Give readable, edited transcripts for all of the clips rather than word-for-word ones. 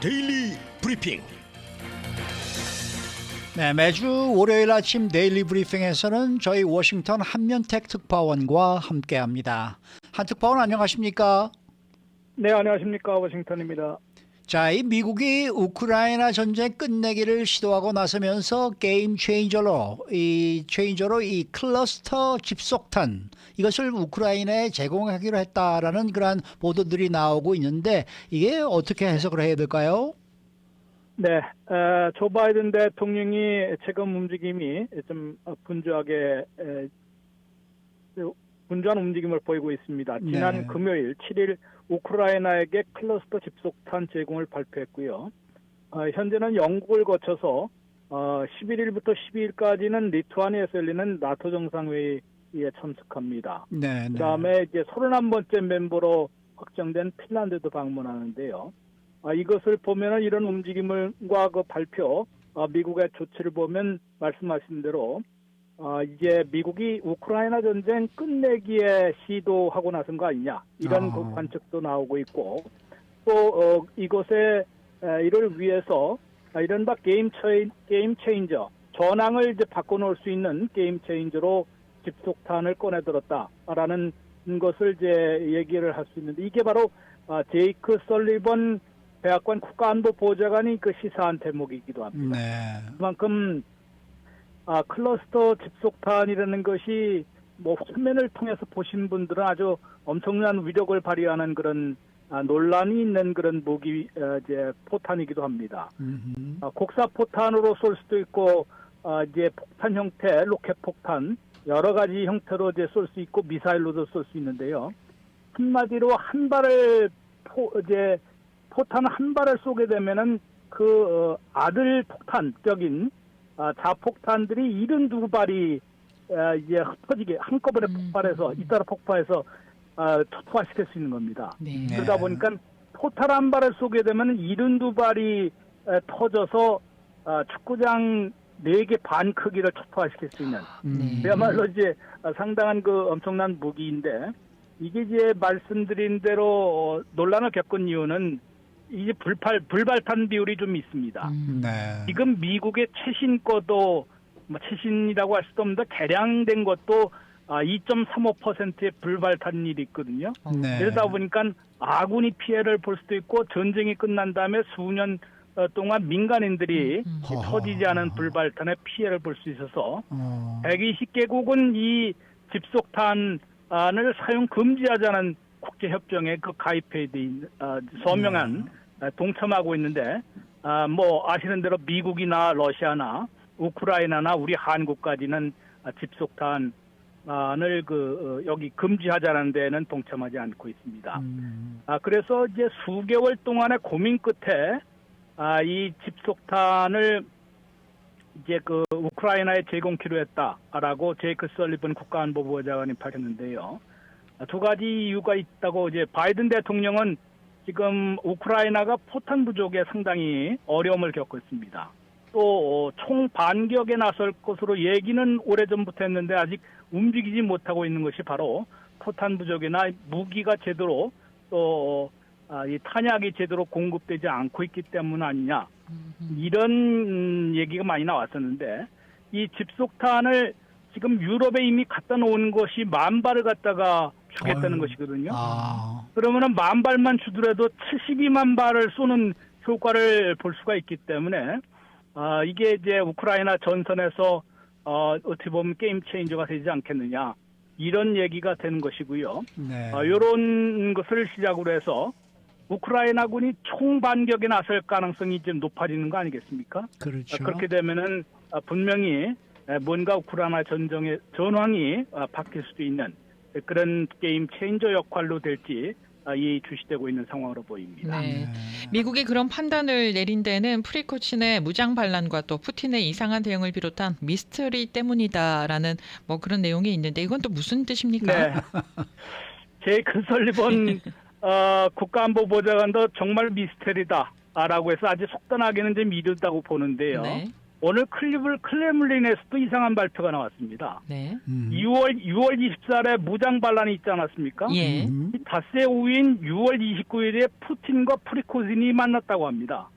데일리 브리핑. 네, 매주 월요일 아침 데일리 브리핑에서는 저희 워싱턴 한면택 특파원과 함께합니다. 한 특파원 안녕하십니까? 네, 안녕하십니까. 워싱턴입니다. 자, 이 미국이 우크라이나 전쟁 끝내기를 시도하고 나서면서 게임 체인저로 이 클러스터 집속탄 이것을 우크라이나에 제공하기로 했다라는 그러한 보도들이 나오고 있는데 이게 어떻게 해석을 해야 될까요? 네, 조 바이든 대통령이 최근 움직임이 좀 분주한 움직임을 보이고 있습니다. 지난 금요일 7일 우크라이나에게 클러스터 집속탄 제공을 발표했고요. 현재는 영국을 거쳐서 11일부터 12일까지는 리투아니아에서 열리는 나토 정상회의에 참석합니다. 네, 그다음에 이제 31번째 멤버로 확정된 핀란드도 방문하는데요. 이것을 보면은 이런 움직임과 그 발표, 미국의 조치를 보면 말씀하신 대로 이제 미국이 우크라이나 전쟁 끝내기에 시도하고 나선 거 아니냐 이런 그 관측도 나오고 있고 또 이곳에 이를 위해서 이른바 게임 체인저 전황을 이제 바꿔놓을 수 있는 게임 체인저로 집속탄을 꺼내들었다라는 것을 이제 얘기를 할 수 있는데 이게 바로 제이크 설리번 백악관 국가안보보좌관이 그 시사한 대목이기도 합니다. 네. 그만큼 클러스터 집속탄이라는 것이 뭐 화면을 통해서 보신 분들은 아주 엄청난 위력을 발휘하는 그런 논란이 있는 그런 무기 이제 포탄이기도 합니다. 곡사 포탄으로 쏠 수도 있고 이제 폭탄 형태, 로켓 폭탄 여러 가지 형태로 이제 쏠 수 있고 미사일로도 쏠 수 있는데요. 한마디로 한 발을 포탄 한 발을 쏘게 되면은 그 아들 폭탄적인 자폭탄들이 72발이 이제 흩어지게 한꺼번에 폭발해서 잇따라 폭파해서 초토화시킬 수 있는 겁니다. 네. 그러다 보니까 포탄 한 발을 쏘게 되면 72발이 터져서 축구장 4개 반 크기를 초토화시킬 수 있는 그야말로 이제 상당한 그 엄청난 무기인데 이게 이제 말씀드린 대로 논란을 겪은 이유는 이제 불발탄 비율이 좀 있습니다. 네. 지금 미국의 최신 거도 최신이라고 할 수도 없는데 개량된 것도 2.35%의 불발탄율이 있거든요. 네. 그러다 보니까 아군이 피해를 볼 수도 있고 전쟁이 끝난 다음에 수년 동안 민간인들이 터지지 않은 불발탄의 피해를 볼 수 있어서 120개국은 이 집속탄을 사용 금지하자는 국제협정에 그 가입해 있는 서명한 동참하고 있는데 뭐 아시는 대로 미국이나 러시아나 우크라이나나 우리 한국까지는 집속탄을 여기 금지하자는 데는 동참하지 않고 있습니다. 그래서 이제 수개월 동안의 고민 끝에 이 집속탄을 이제 그 우크라이나에 제공키로 했다라고 제이크 설리번 국가안보보좌관이 밝혔는데요. 두 가지 이유가 있다고 이제 바이든 대통령은 지금 우크라이나가 포탄 부족에 상당히 어려움을 겪고 있습니다. 또 총 반격에 나설 것으로 얘기는 오래전부터 했는데 아직 움직이지 못하고 있는 것이 바로 포탄 부족이나 무기가 제대로 또 이 탄약이 제대로 공급되지 않고 있기 때문 아니냐 이런 얘기가 많이 나왔었는데 이 집속탄을 지금 유럽에 이미 갖다 놓은 것이 10,000발을 갖다가 주겠다는 것이거든요. 그러면은 10,000발만 주더라도 72만 발을 쏘는 효과를 볼 수가 있기 때문에 이게 이제 우크라이나 전선에서 어떻게 보면 게임 체인저가 되지 않겠느냐 이런 얘기가 되는 것이고요. 네. 이런 것을 시작으로 해서 우크라이나군이 총반격에 나설 가능성이 좀 높아지는 거 아니겠습니까? 그렇죠. 그렇게 되면은 분명히 뭔가 우크라이나 전쟁의 전황이 바뀔 수도 있는 그런 게임 체인저 역할로 될지 주시되고 있는 상황으로 보입니다. 네. 미국이 그런 판단을 내린 데는 프리코친의 무장 반란과 또 푸틴의 이상한 대응을 비롯한 미스터리 때문이다라는 뭐 그런 내용이 있는데 이건 또 무슨 뜻입니까? 네. 제이크 설리번 국가안보보좌관도 정말 미스터리다라고 해서 아주 속단하게는 좀 이르다고 보는데요. 네. 오늘 클레물린에서도 이상한 발표가 나왔습니다. 네. 6월 24일에 무장 반란이 있지 않았습니까? 예. 이 닷새 후인 6월 29일에 푸틴과 프리코진이 만났다고 합니다.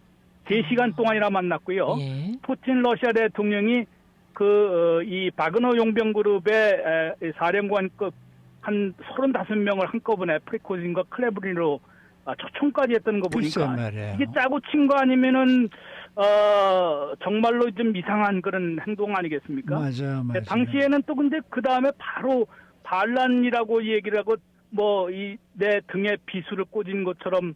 3시간 동안이나 만났고요. 예. 푸틴 러시아 대통령이 이 바그너 용병그룹의 사령관급 한 35명을 한꺼번에 프리코진과 클레브린으로 초청까지 했던 거 글쎄 보니까 말이에요. 이게 짜고 친 거 아니면은 정말로 좀 이상한 그런 행동 아니겠습니까? 맞아요. 당시에는 또 근데 그 다음에 바로 반란이라고 얘기를 하고 뭐 내 등에 비수를 꽂은 것처럼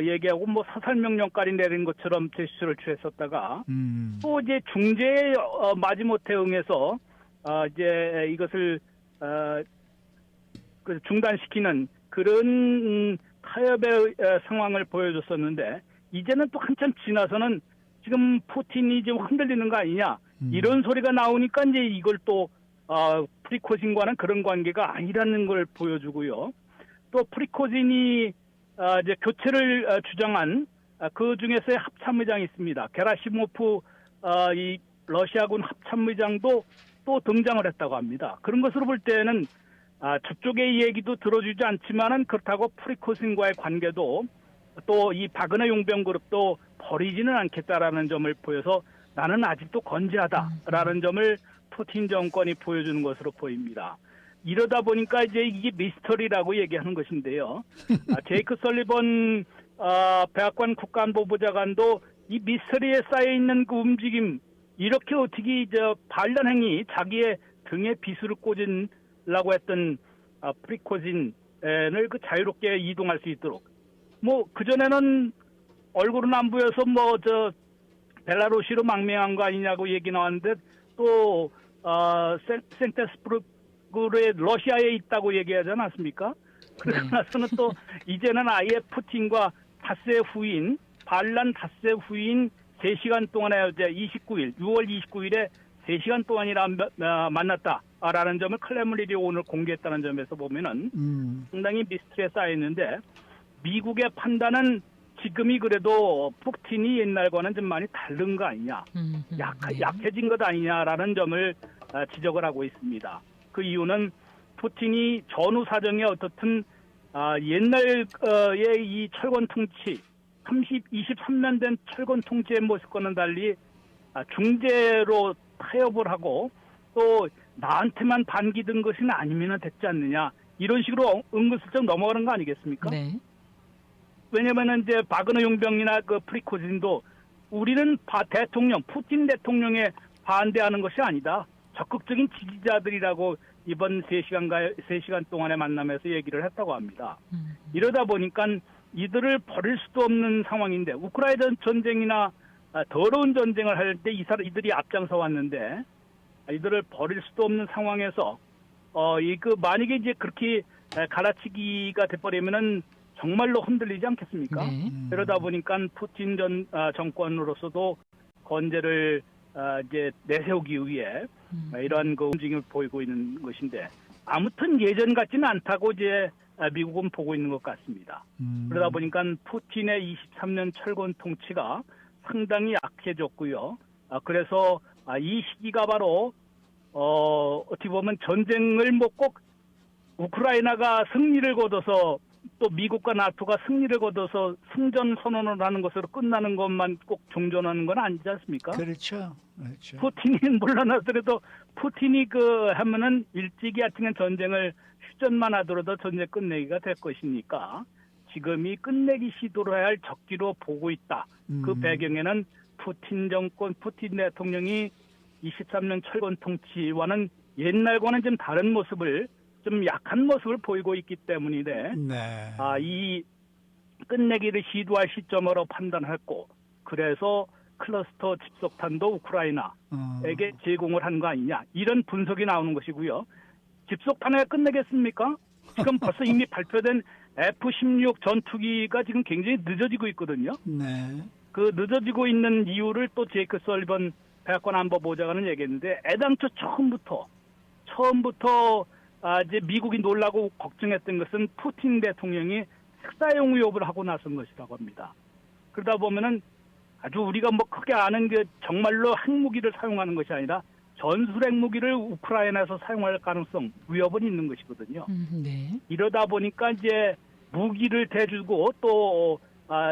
얘기하고 뭐 사살 명령까지 내린 것처럼 제스처를 취했었다가 또 이제 중재에 마지못해 응해서 이제 이것을 중단시키는 그런 타협의 상황을 보여줬었는데 이제는 또 한참 지나서는 지금 푸틴이 지금 흔들리는 거 아니냐 이런 소리가 나오니까 이제 이걸 또 프리코진과는 그런 관계가 아니라는 걸 보여주고요. 또 프리코진이 이제 교체를 주장한 그 중에서의 합참의장이 있습니다. 게라시모프 이 러시아군 합참의장도 또 등장을 했다고 합니다. 그런 것으로 볼 때는 저쪽의 얘기도 들어주지 않지만은 그렇다고 프리코진과의 관계도 또 이 바그너 용병그룹도 버리지는 않겠다라는 점을 보여서 나는 아직도 건재하다라는 점을 푸틴 정권이 보여주는 것으로 보입니다. 이러다 보니까 이제 이게 미스터리라고 얘기하는 것인데요. 제이크 설리번 백악관 국가안보보좌관도 이 미스터리에 쌓여 있는 그 움직임 이렇게 어떻게 반란행위 자기의 등에 비수를 꽂으려고 했던 프리코진을 그 자유롭게 이동할 수 있도록 뭐 그전에는 얼굴은 안 보여서 벨라루시로 망명한 거 아니냐고 얘기 나왔는데 또 생테스부르크의 러시아에 있다고 얘기하지 않았습니까? 그러고 나서는 또 이제는 아예 푸틴과 반란 닷새 후인 3시간 동안에 이제 6월 29일에 3시간 동안이나 만났다라는 점을 클레므린이 오늘 공개했다는 점에서 보면은 상당히 미스터리에 쌓여 있는데 미국의 판단은 지금이 그래도 푸틴이 옛날과는 좀 많이 다른 거 아니냐, 약해진 것 아니냐라는 점을 지적을 하고 있습니다. 그 이유는 푸틴이 전후 사정에 어떻든 옛날의 이 철권 통치, 23년 된 철권 통치의 모습과는 달리 중재로 타협을 하고 또 나한테만 반기든 것은 아니면 됐지 않느냐 이런 식으로 은근슬쩍 넘어가는 거 아니겠습니까? 네. 왜냐면은 이제 바그너 용병이나 그 프리코진도 우리는 푸틴 대통령에 반대하는 것이 아니다. 적극적인 지지자들이라고 이번 3시간 동안의 만남에서 얘기를 했다고 합니다. 이러다 보니까 이들을 버릴 수도 없는 상황인데 우크라이나 전쟁이나 더러운 전쟁을 할 때 이들이 앞장서 왔는데 이들을 버릴 수도 없는 상황에서 만약에 이제 그렇게 갈아치기가 돼버리면은 정말로 흔들리지 않겠습니까? 네. 그러다 보니까 푸틴 정권으로서도 건재를 이제 내세우기 위해 이러한 그 움직임을 보이고 있는 것인데 아무튼 예전 같지는 않다고 이제 미국은 보고 있는 것 같습니다. 그러다 보니까 푸틴의 23년 철권 통치가 상당히 약해졌고요. 그래서 이 시기가 바로 어떻게 보면 전쟁을 꼭 우크라이나가 승리를 거둬서 또 미국과 나토가 승리를 거둬서 승전 선언을 하는 것으로 끝나는 것만 꼭 종전하는 건 아니지 않습니까? 그렇죠. 그렇죠. 푸틴이 물러나더라도 푸틴이 하면은 일찍이 하여튼 전쟁을 휴전만 하더라도 전쟁 끝내기가 될 것이니까 지금이 끝내기 시도를 해야 할 적기로 보고 있다. 그 배경에는 푸틴 정권, 푸틴 대통령이 23년 철권 통치와는 옛날과는 좀 다른 모습을 좀 약한 모습을 보이고 있기 때문인데 네. 이 끝내기를 시도할 시점으로 판단했고 그래서 클러스터 집속탄도 우크라이나에게 제공을 한 거 아니냐 이런 분석이 나오는 것이고요. 집속탄에 끝내겠습니까? 지금 벌써 이미 발표된 F-16 전투기가 지금 굉장히 늦어지고 있거든요. 네. 그 늦어지고 있는 이유를 또 제이크 설리번 백악관 안보보좌관은 얘기했는데 애당초 처음부터 이제 미국이 놀라고 걱정했던 것은 푸틴 대통령이 식사용 위협을 하고 나선 것이라고 합니다. 그러다 보면은 아주 우리가 뭐 크게 아는 게 정말로 핵무기를 사용하는 것이 아니라 전술 핵무기를 우크라이나에서 사용할 가능성, 위협은 있는 것이거든요. 네. 이러다 보니까 이제 무기를 대주고 또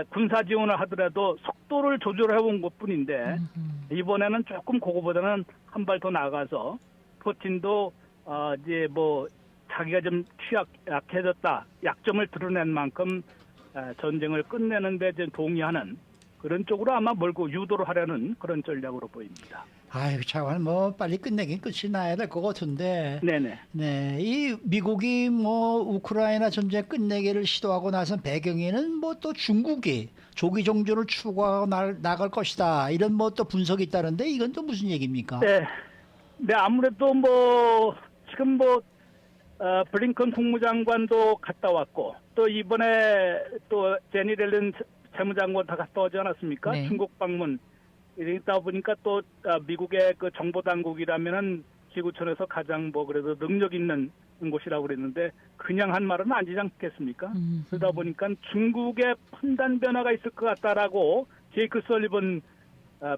군사 지원을 하더라도 속도를 조절해 본 것뿐인데 이번에는 조금 그거보다는 한 발 더 나가서 푸틴도 이제 뭐 자기가 좀 취약해졌다, 약점을 드러낸 만큼 전쟁을 끝내는데 좀 동의하는 그런 쪽으로 아마 몰고 유도를 하려는 그런 전략으로 보입니다. 아이고 차관 뭐 빨리 끝내긴 끝이 나야 될 것 같은데. 네네. 네, 이 미국이 뭐 우크라이나 전쟁 끝내기를 시도하고 나선 배경에는 뭐 또 중국이 조기 종전을 추구하고 나갈 것이다 이런 뭐 또 분석이 있다는데 이건 또 무슨 얘기입니까? 네. 네, 아무래도 뭐 지금 뭐 블링컨 국무장관도 갔다 왔고 또 이번에 또 제니 렐런 재무장관 다 갔다 오지 않았습니까? 네. 중국 방문 이러다 보니까 또 미국의 그 정보 당국이라면은 지구촌에서 가장 뭐 그래도 능력 있는 곳이라고 그랬는데 그냥 한 말은 아니지 않겠습니까? 그러다 보니까 중국의 판단 변화가 있을 것 같다라고 제이크 설리번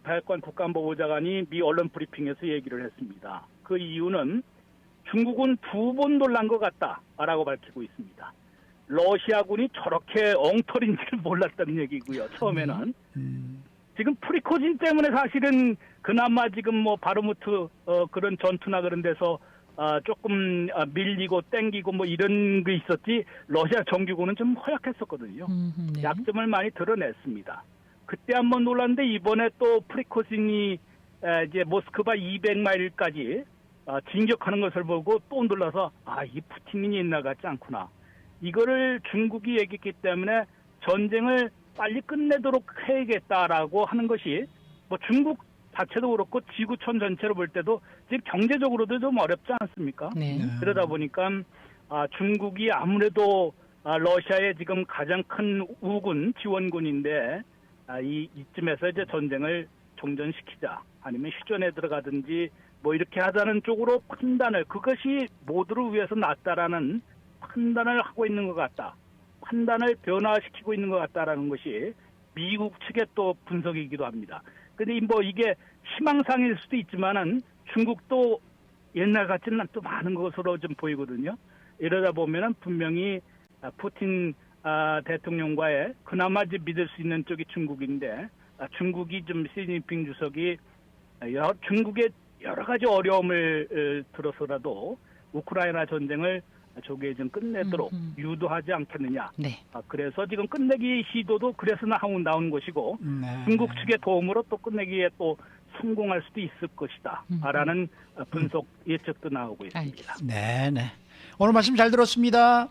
백악관 국가안보보좌관이 미 언론 브리핑에서 얘기를 했습니다. 그 이유는 중국은 2번 놀란 것 같다라고 밝히고 있습니다. 러시아군이 저렇게 엉터리인지를 몰랐다는 얘기고요. 처음에는. 지금 프리코진 때문에 사실은 그나마 지금 뭐 바르무트 그런 전투나 그런 데서 조금 밀리고 땡기고 뭐 이런 게 있었지 러시아 정규군은 좀 허약했었거든요. 네. 약점을 많이 드러냈습니다. 그때 한번 놀랐는데 이번에 또 프리코진이 이제 모스크바 200마일까지 진격하는 것을 보고 또 놀라서 이 푸틴이 옛날 같지 않구나. 이거를 중국이 얘기했기 때문에 전쟁을 빨리 끝내도록 해야겠다라고 하는 것이 뭐 중국 자체도 그렇고 지구촌 전체로 볼 때도 지금 경제적으로도 좀 어렵지 않습니까? 네. 그러다 보니까 중국이 아무래도 러시아의 지금 가장 큰 우군 지원군인데 이쯤에서 이제 전쟁을 종전시키자 아니면 휴전에 들어가든지 뭐 이렇게 하자는 쪽으로 판단을 그것이 모두를 위해서 낫다라는 판단을 하고 있는 것 같다. 판단을 변화시키고 있는 것 같다라는 것이 미국 측의 또 분석이기도 합니다. 근데 뭐 이게 희망상일 수도 있지만은 중국도 옛날 같지는 또 많은 것으로 좀 보이거든요. 이러다 보면은 분명히 푸틴 대통령과의 그나마 이제 믿을 수 있는 쪽이 중국인데 중국이 좀 시진핑 주석이 중국의 여러 가지 어려움을 들어서라도 우크라이나 전쟁을 조기에 좀 끝내도록 유도하지 않겠느냐. 네. 그래서 지금 끝내기 시도도 그래서 나온 것이고 네. 중국 측의 도움으로 또 끝내기에 또 성공할 수도 있을 것이다. 라는 분석 예측도 나오고 있습니다. 네. 오늘 말씀 잘 들었습니다.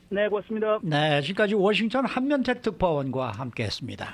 네, 고맙습니다. 네, 지금까지 워싱턴 한면택 특파원과 함께했습니다.